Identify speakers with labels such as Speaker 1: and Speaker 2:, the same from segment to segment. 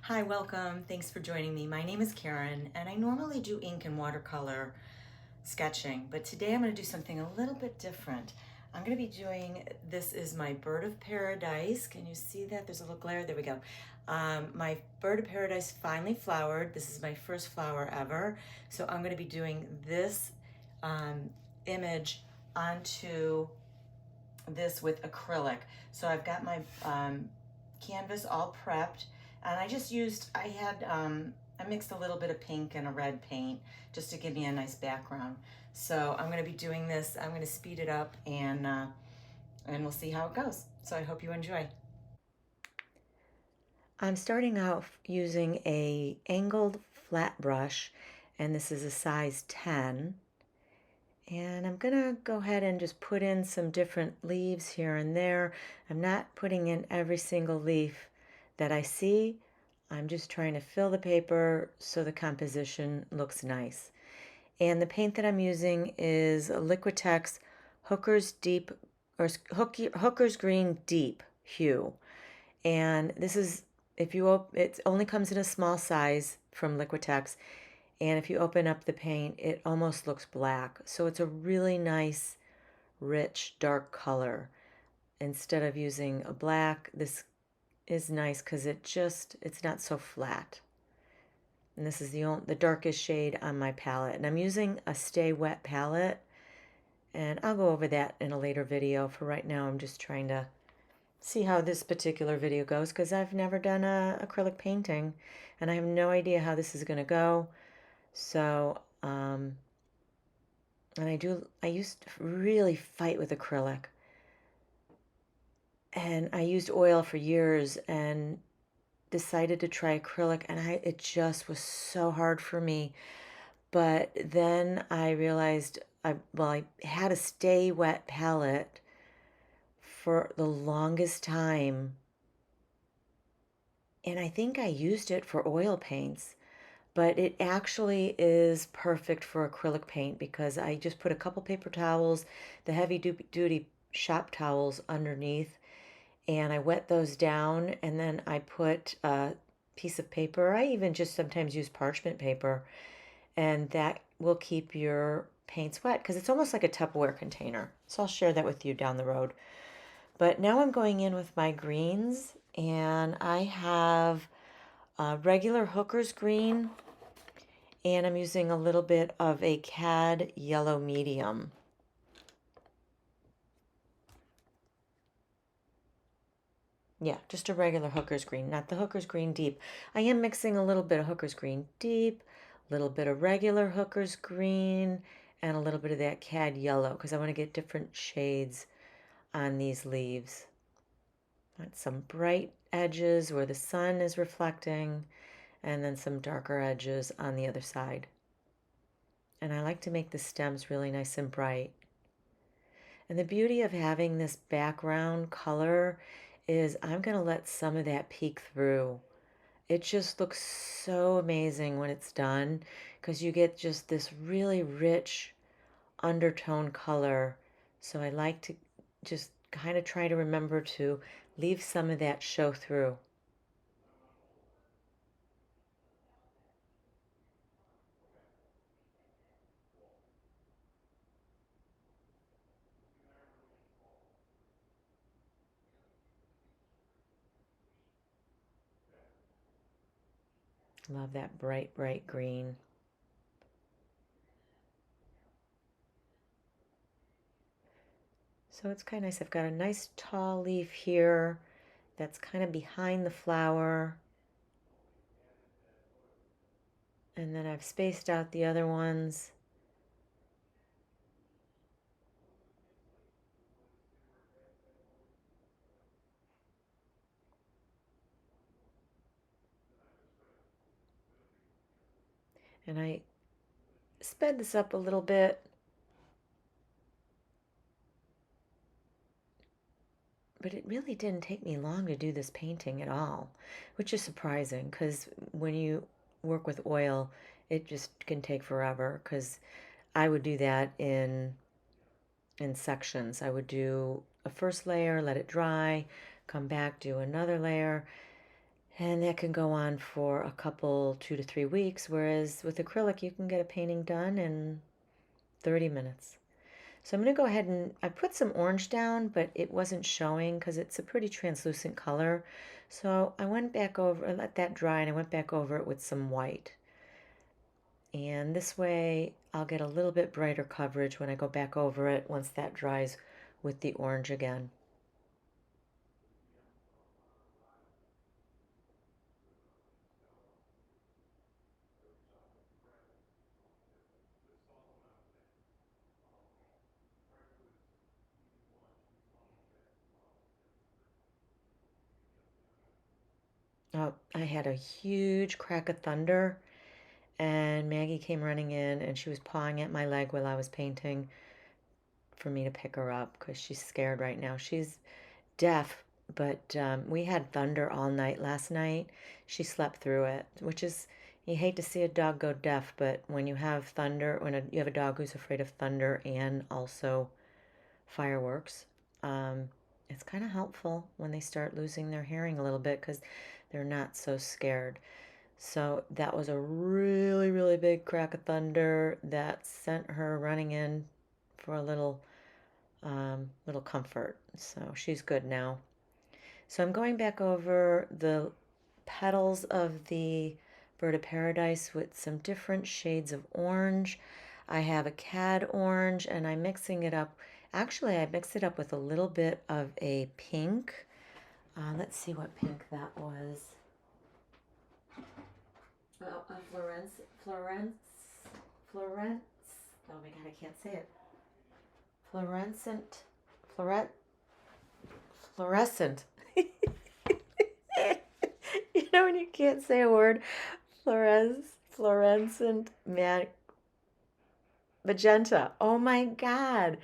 Speaker 1: Hi, welcome. Thanks for joining me. My name is Karen, and I normally do ink and watercolor sketching, but today I'm going to do something a little bit different. I'm going to be doing, this is my bird of paradise. Can you see that? There's a little glare. There we go. My bird of paradise finally flowered. This is my first flower ever. So I'm going to be doing this image onto this with acrylic. So I've got my canvas all prepped, and I mixed a little bit of pink and a red paint just to give me a nice background. So I'm going to be doing this. I'm going to speed it up, and we'll see how it goes. So I hope you enjoy. I'm starting out using a angled flat brush, and this is a size 10. And I'm gonna go ahead and just put in some different leaves here and there. I'm not putting in every single leaf that I see. I'm just trying to fill the paper so the composition looks nice. And the paint that I'm using is a Liquitex Hooker's Deep or Hooker's Green Deep Hue. And this is, it only comes in a small size from Liquitex. And if you open up the paint, it almost looks black. So it's a really nice, rich, dark color. Instead of using a black, this is nice because it's not so flat. And this is the darkest shade on my palette. And I'm using a Stay Wet palette. And I'll go over that in a later video. For right now, I'm just trying to see how this particular video goes because I've never done a acrylic painting. And I have no idea how this is going to go. So, and I used to really fight with acrylic. And I used oil for years and decided to try acrylic, and it just was so hard for me. But then I realized I had a Stay Wet palette for the longest time. And I think I used it for oil paints. But it actually is perfect for acrylic paint because I just put a couple paper towels, the heavy duty shop towels underneath, and I wet those down, and then I put a piece of paper. I even just sometimes use parchment paper, and that will keep your paints wet because it's almost like a Tupperware container. So I'll share that with you down the road. But now I'm going in with my greens, and I have regular Hooker's green, and I'm using a little bit of a Cad yellow medium. Yeah, just a regular Hooker's green, not the Hooker's green deep. I am mixing a little bit of Hooker's green deep, a little bit of regular Hooker's green, and a little bit of that Cad yellow because I want to get different shades on these leaves. Got some bright edges where the sun is reflecting, and then some darker edges on the other side. And I like to make the stems really nice and bright. And the beauty of having this background color is I'm going to let some of that peek through. It just looks so amazing when it's done because you get just this really rich undertone color. So I like to just kind of try to remember to leave some of that show through. Love that bright, bright green. So it's kind of nice. I've got a nice tall leaf here that's kind of behind the flower. And then I've spaced out the other ones. And I sped this up a little bit. But it really didn't take me long to do this painting at all, which is surprising because when you work with oil, it just can take forever because I would do that in sections. I would do a first layer, let it dry, come back, do another layer. And that can go on for a couple, 2 to 3 weeks, whereas with acrylic, you can get a painting done in 30 minutes. So I'm going to go ahead and I put some orange down, but it wasn't showing because it's a pretty translucent color. So I went back over, I let that dry, and I went back over it with some white. And this way I'll get a little bit brighter coverage when I go back over it once that dries with the orange again. Oh, I had a huge crack of thunder, and Maggie came running in and she was pawing at my leg while I was painting for me to pick her up because she's scared right now. She's deaf, but we had thunder all night last night. She slept through it, which is, you hate to see a dog go deaf, but when you have thunder, you have a dog who's afraid of thunder and also fireworks, um, it's kind of helpful when they start losing their hearing a little bit because they're not so scared. So that was a really, really big crack of thunder that sent her running in for a little comfort. So she's good now. So I'm going back over the petals of the Bird of Paradise with some different shades of orange. I have a cad orange and I'm mixing it up. Actually, I mixed it up with a little bit of a pink. Let's see what pink that was. Oh, Florence. Oh my God, I can't say it. Fluorescent, fluoret, fluorescent. You know when you can't say a word, fluorescent magenta. Oh my God.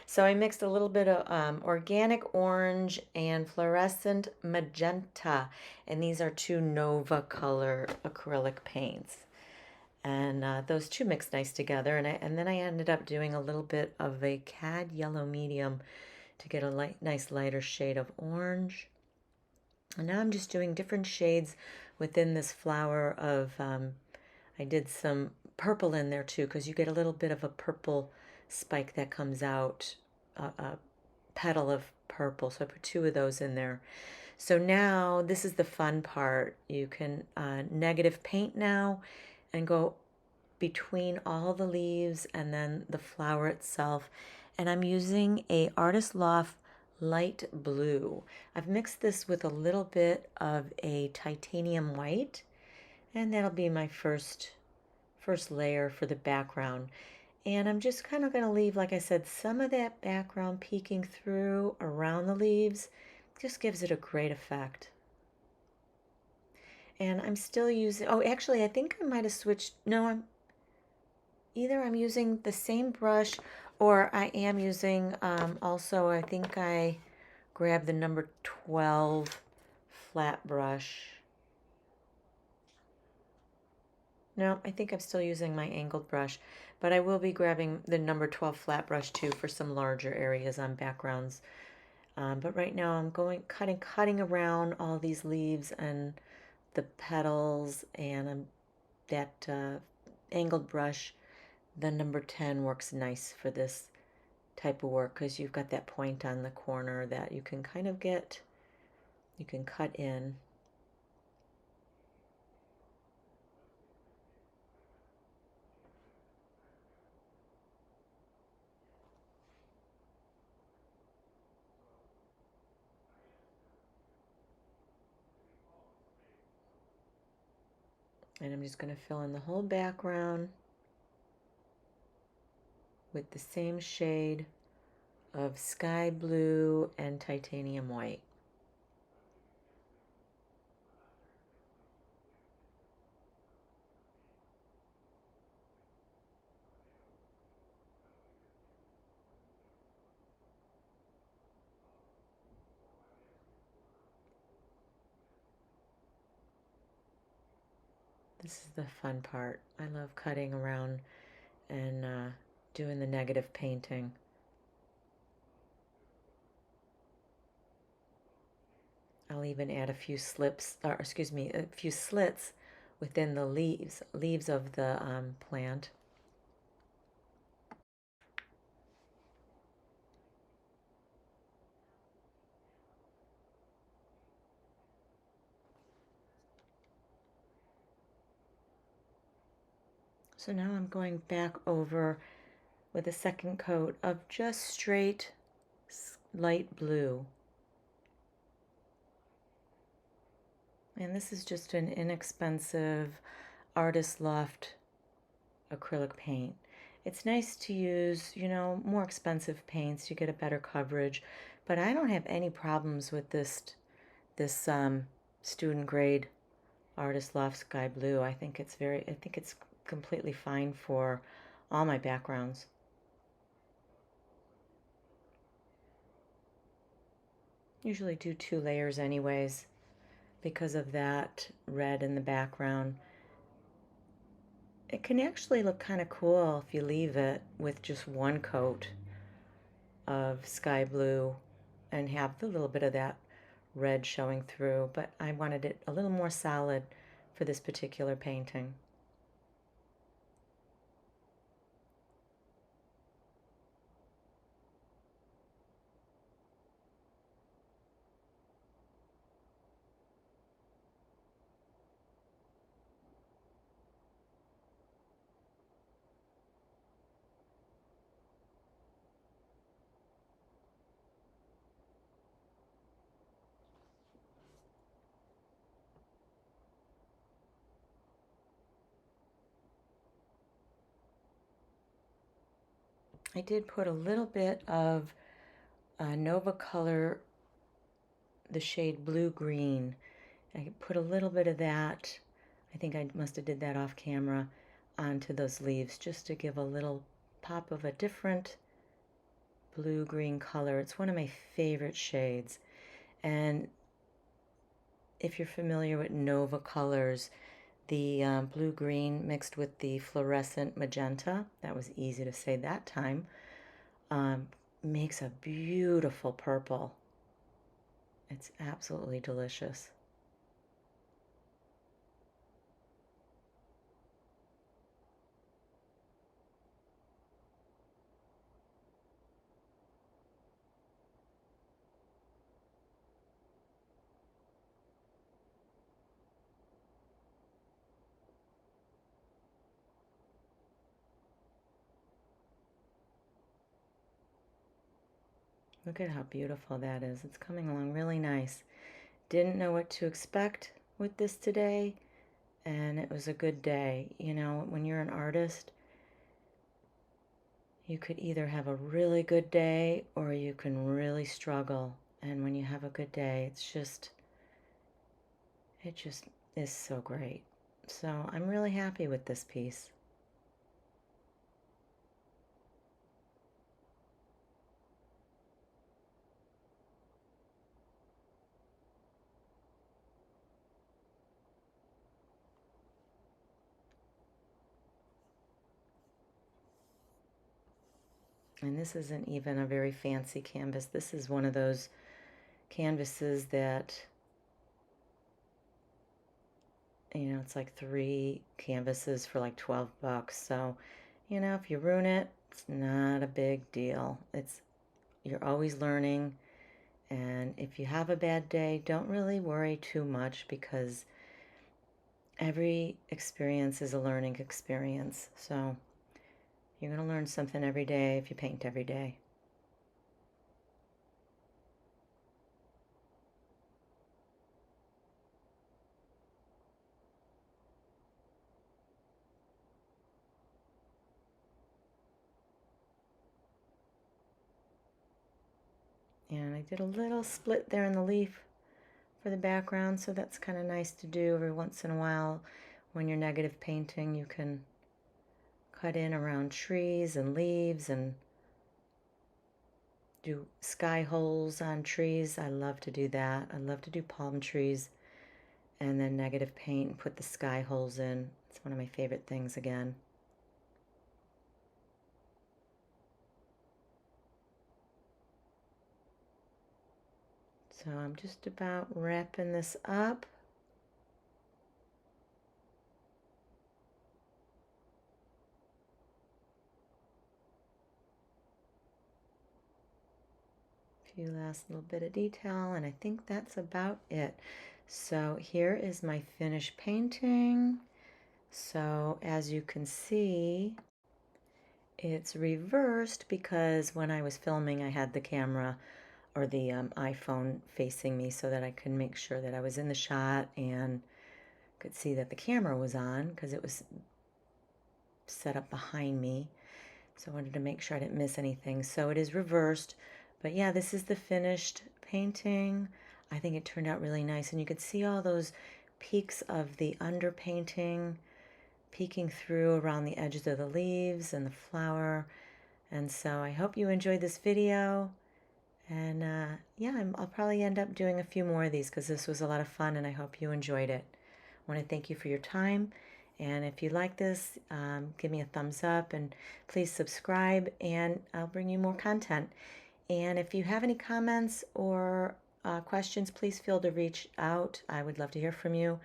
Speaker 1: So I mixed a little bit of organic orange and fluorescent magenta. And these are two Nova color acrylic paints. And those two mixed nice together. And then I ended up doing a little bit of a cad yellow medium to get a nice lighter shade of orange. And now I'm just doing different shades within this flower of, I did some purple in there too, because you get a little bit of a purple spike that comes out, a petal of purple. So I put two of those in there. So now this is the fun part. You can negative paint now and go between all the leaves and then the flower itself. And I'm using a Artist Loft light blue. I've mixed this with a little bit of a titanium white, and that'll be my first layer for the background. And I'm just kind of going to leave, like I said, some of that background peeking through around the leaves. Just gives it a great effect. And I'm still using, oh, actually, I think I might have switched. No, either I'm using the same brush or I am using, also, I think I grabbed the number 12 flat brush. No, I think I'm still using my angled brush, but I will be grabbing the number 12 flat brush too for some larger areas on backgrounds. But right now I'm cutting around all these leaves and the petals, and that angled brush, the number 10, works nice for this type of work because you've got that point on the corner that you can kind of you can cut in. And I'm just going to fill in the whole background with the same shade of sky blue and titanium white. This is the fun part. I love cutting around and doing the negative painting. I'll even add a few slips, or excuse me, a few slits within the leaves of the plant. So now I'm going back over with a second coat of just straight light blue. And this is just an inexpensive Artist Loft acrylic paint. It's nice to use, you know, more expensive paints. You get a better coverage, but I don't have any problems with this student grade Artist Loft Sky Blue. I think it's completely fine for all my backgrounds. Usually do 2 layers anyways because of that red in the background. It can actually look kind of cool if you leave it with just one coat of sky blue and have the little bit of that red showing through, but I wanted it a little more solid for this particular painting. I did put a little bit of Nova Color, the shade blue green. I put a little bit of that, I think I must have did that off camera, onto those leaves just to give a little pop of a different blue-green color. It's one of my favorite shades. And if you're familiar with Nova Colors, the blue-green mixed with the fluorescent magenta, that was easy to say that time, makes a beautiful purple. It's absolutely delicious. Look at how beautiful that is. It's coming along really nice. Didn't know what to expect with this today, and it was a good day. You know, when you're an artist, you could either have a really good day or you can really struggle. And when you have a good day, it just is so great. So I'm really happy with this piece. And this isn't even a very fancy canvas. This is one of those canvases that, you know, it's like 3 canvases for like $12. So, you know, if you ruin it, it's not a big deal. You're always learning. And if you have a bad day, don't really worry too much because every experience is a learning experience. So you're going to learn something every day if you paint every day. And I did a little split there in the leaf for the background, so that's kind of nice to do every once in a while. When you're negative painting, you can cut in around trees and leaves and do sky holes on trees. I love to do that. I love to do palm trees and then negative paint and put the sky holes in. It's one of my favorite things again. So So I'm just about wrapping this up. Few last little bit of detail, and I think that's about it. So here is my finished painting. So as you can see, it's reversed because when I was filming, I had the camera or the iPhone facing me so that I could make sure that I was in the shot and could see that the camera was on because it was set up behind me. So I wanted to make sure I didn't miss anything. So it is reversed. But yeah, this is the finished painting. I think it turned out really nice. And you could see all those peaks of the underpainting peeking through around the edges of the leaves and the flower. And so I hope you enjoyed this video. And yeah, I'll probably end up doing a few more of these because this was a lot of fun and I hope you enjoyed it. I want to thank you for your time. And if you like this, give me a thumbs up and please subscribe and I'll bring you more content. And if you have any comments or questions, please feel to reach out. I would love to hear from you.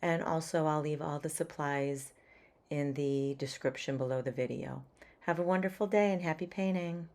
Speaker 1: And also I'll leave all the supplies in the description below the video. Have a wonderful day and happy painting.